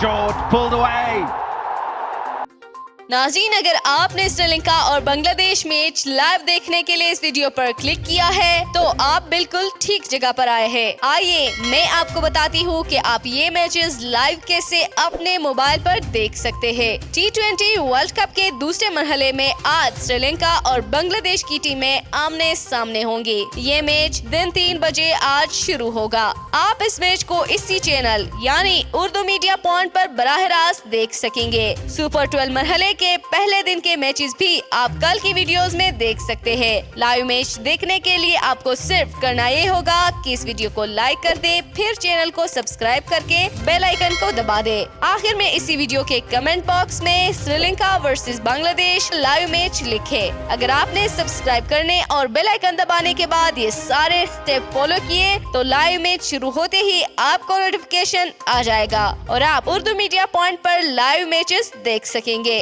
short, pulled away. नाज़रीन, अगर आपने श्रीलंका और बांग्लादेश मैच लाइव देखने के लिए इस वीडियो पर क्लिक किया है तो आप बिल्कुल ठीक जगह पर आए हैं। आइए मैं आपको बताती हूँ कि आप ये मैचेस लाइव कैसे अपने मोबाइल पर देख सकते हैं। T20 वर्ल्ड कप के दूसरे मरहले में आज श्रीलंका और बांग्लादेश की टीमें आमने सामने होंगी। ये मैच दिन 3 बजे आज शुरू होगा। आप इस मैच को इसी चैनल यानी उर्दू मीडिया पॉइंट पर बराह रास्त देख सकेंगे। सुपर 12 मरहले के पहले दिन के मैचेस भी आप कल की वीडियोस में देख सकते हैं। लाइव मैच देखने के लिए आपको सिर्फ करना ये होगा कि इस वीडियो को लाइक कर दे, फिर चैनल को सब्सक्राइब करके बेल आइकन को दबा दे। आखिर में इसी वीडियो के कमेंट बॉक्स में Sri Lanka versus Bangladesh live match लिखे। अगर आपने सब्सक्राइब करने और बेल आइकन दबाने के बाद ये सारे स्टेप फॉलो किए तो लाइव मैच शुरू होते ही आपको नोटिफिकेशन आ जाएगा और आप उर्दू मीडिया पॉइंट पर लाइव मैचेस देख सकेंगे।